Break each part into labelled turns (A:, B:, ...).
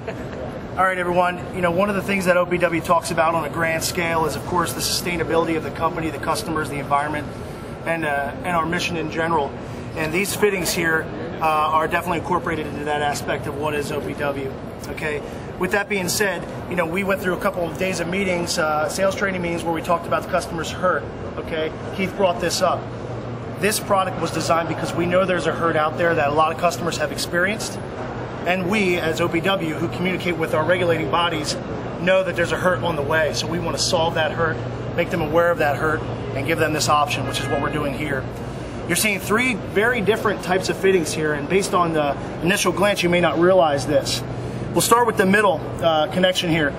A: All right, everyone. You know, one of the things that OPW talks about on a grand scale is, of course, the sustainability of the company, the customers, the environment, and our mission in general. And these fittings here are definitely incorporated into that aspect of what is OPW. Okay. With that being said, you know, we went through a couple of days of meetings, sales training meetings, where we talked about the customer's hurt. Okay. Keith brought this up. This product was designed because we know there's a hurt out there that a lot of customers have experienced. And we, as OPW, who communicate with our regulating bodies, know that there's a hurt on the way. So we want to solve that hurt, make them aware of that hurt, and give them this option, which is what we're doing here. You're seeing three very different types of fittings here, and based on the initial glance, you may not realize this. We'll start with the middle connection here.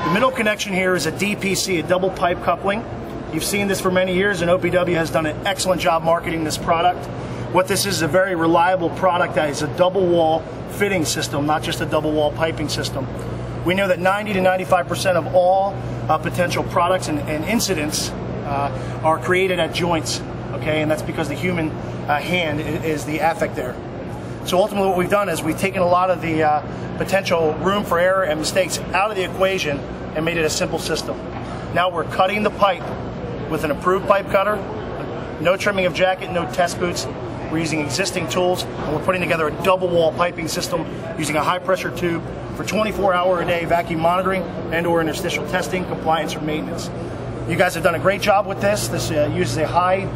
A: The middle connection here is a DPC, a double pipe coupling. You've seen this for many years, and OPW has done an excellent job marketing this product. What this is a very reliable product that is a double wall fitting system, not just a double wall piping system. We know that 90 to 95% of all potential products and incidents are created at joints, okay, and that's because the human hand is the affect there. So ultimately what we've done is we've taken a lot of the potential room for error and mistakes out of the equation and made it a simple system. Now we're cutting the pipe with an approved pipe cutter, no trimming of jacket, no test boots. We're using existing tools, and we're putting together a double wall piping system using a high pressure tube for 24-hour-a-day vacuum monitoring and or interstitial testing, compliance, or maintenance. You guys have done a great job with this. This uses a high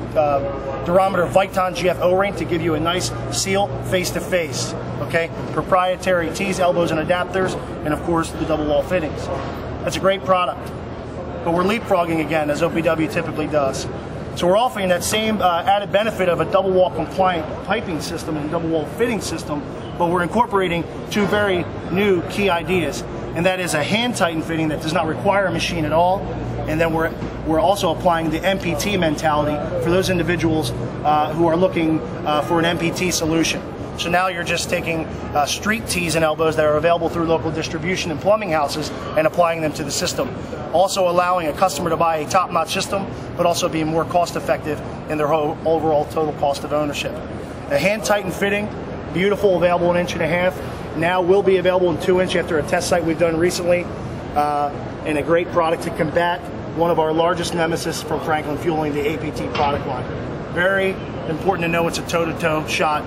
A: durometer Viton GF O-ring to give you a nice seal face-to-face. Okay, proprietary T's, elbows, and adapters, and of course the double wall fittings. That's a great product. But we're leapfrogging again, as OPW typically does. So we're offering that same added benefit of a double wall compliant piping system and double wall fitting system, but we're incorporating two very new key ideas, and that is a hand tighten fitting that does not require a machine at all, and then we're also applying the MPT mentality for those individuals who are looking for an MPT solution. So now you're just taking street tees and elbows that are available through local distribution and plumbing houses and applying them to the system. Also allowing a customer to buy a top-notch system, but also being more cost-effective in their whole overall total cost of ownership. A hand-tightened fitting, beautiful, available 1.5 inches. Now will be available in 2-inch after a test site we've done recently, and a great product to combat one of our largest nemesis from Franklin Fueling, the APT product line. Very important to know it's a toe-to-toe shot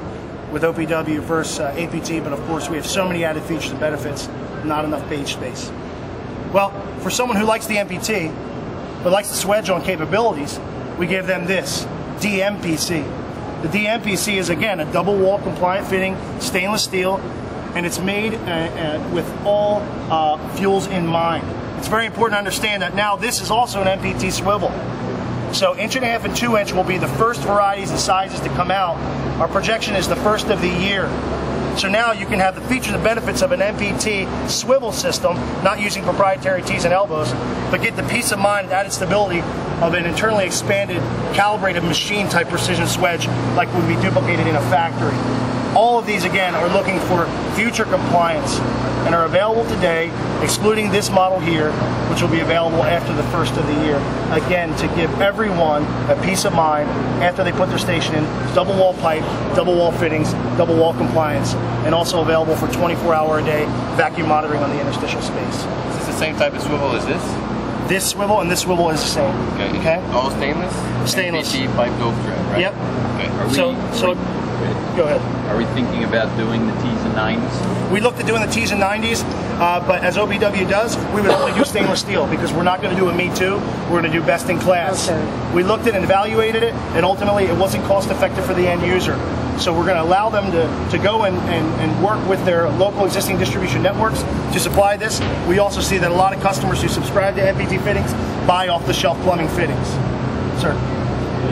A: with OPW versus APT, but of course we have so many added features and benefits, not enough page space. Well, for someone who likes the MPT, but likes the swedge on capabilities, we give them this, DMPC. The DMPC is, again, a double wall compliant fitting, stainless steel, and it's made with all fuels in mind. It's very important to understand that now this is also an MPT swivel. So 1.5 inch and 2-inch will be the first varieties and sizes to come out. Our projection is the first of the year. So now you can have the features and benefits of an MPT swivel system, not using proprietary T's and elbows, but get the peace of mind and added stability of an internally expanded, calibrated machine type precision swedge like would be duplicated in a factory. All of these, again, are looking for future compliance and are available today, excluding this model here, which will be available after the first of the year. Again, to give everyone a peace of mind after they put their station in, double wall pipe, double wall fittings, double wall compliance, and also available for 24-hour-a-day vacuum monitoring on the interstitial space.
B: Is this the same type of swivel as this?
A: This swivel and this swivel is the same.
B: Okay.
A: Okay?
B: All stainless?
A: Stainless.
B: MPT pipe gopher thread, right?
A: Yep.
B: Okay.
A: Go ahead.
C: Are we thinking about doing the T's and 90s?
A: We looked at doing the T's and 90s, but as OPW does, we would only do stainless steel because we're not going to do a Me Too, we're going to do best in class. Okay. We looked at and evaluated it, and ultimately it wasn't cost effective for the end user. So we're going to allow them to go and work with their local existing distribution networks to supply this. We also see that a lot of customers who subscribe to MPT fittings buy off-the-shelf plumbing fittings. Sir?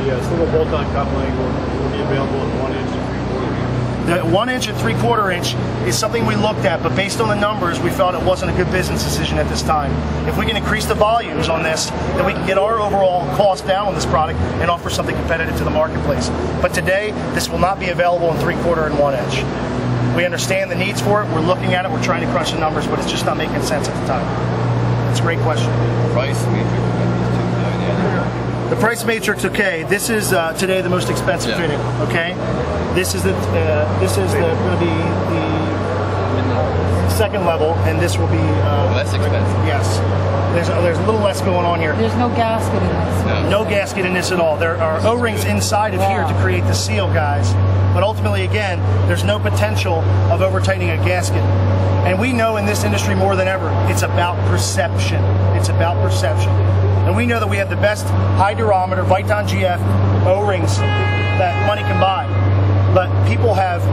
D: The swivel bolt-on coupling will be available in 1 inch and 3/4 inch.
A: The 1 inch and 3/4 inch is something we looked at, but based on the numbers, we felt it wasn't a good business decision at this time. If we can increase the volumes on this, then we can get our overall cost down on this product and offer something competitive to the marketplace. But today, this will not be available in 3/4 and 1 inch. We understand the needs for it, we're looking at it, we're trying to crunch the numbers, but it's just not making sense at the time. It's a great question.
B: Price matrix.
A: The price matrix, okay. This is today the most expensive fitting, okay. This is going to be the second level, and this will be
B: Less expensive.
A: Yes, there's a little less going on here.
E: There's no gasket in this.
A: No gasket in this at all. There are O-rings inside of here to create the seal, guys. But ultimately, again, there's no potential of over-tightening a gasket. And we know in this industry more than ever, it's about perception. It's about perception. And we know that we have the best high durometer Viton GF O-rings that money can buy. But people have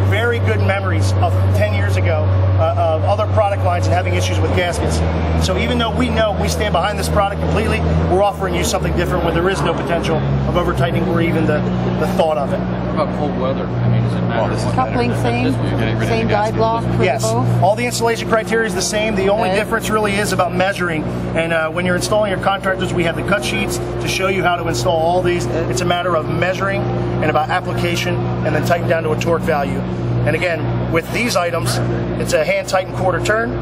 A: very good memories of 10 years ago of other product lines and having issues with gaskets. So even though we know we stand behind this product completely, we're offering you something different where there is no potential of over-tightening or even the thought of it.
C: What about cold weather? I mean, does it matter?
B: This is
E: Coupling same guide block for
A: Yes,
E: both?
A: all the installation criteria is the same. The only
E: Okay.
A: difference really is about measuring. And when you're installing your contractors, we have the cut sheets to show you how to install all these. It's a matter of measuring and about application and then tighten down to a torque value. And again, with these items, it's a hand tighten quarter turn.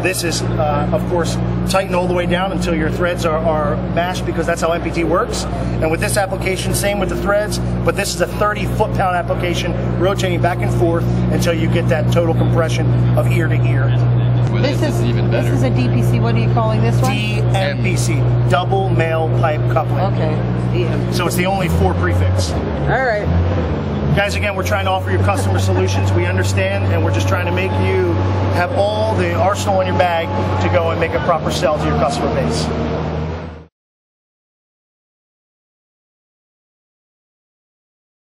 A: This is, of course, tighten all the way down until your threads are mashed, because that's how MPT works. And with this application, same with the threads, but this is a 30 foot-pound application, rotating back and forth until you get that total compression of ear to ear.
B: With
E: This is
B: even better.
E: This is a DPC. What are you calling this one?
A: DMPC, double male pipe coupling.
E: Okay. DM.
A: So it's the only 4 prefix.
E: All right.
A: Guys, again, we're trying to offer your customer solutions. We understand, and we're just trying to make you have all the arsenal in your bag to go and make a proper sell to your customer base.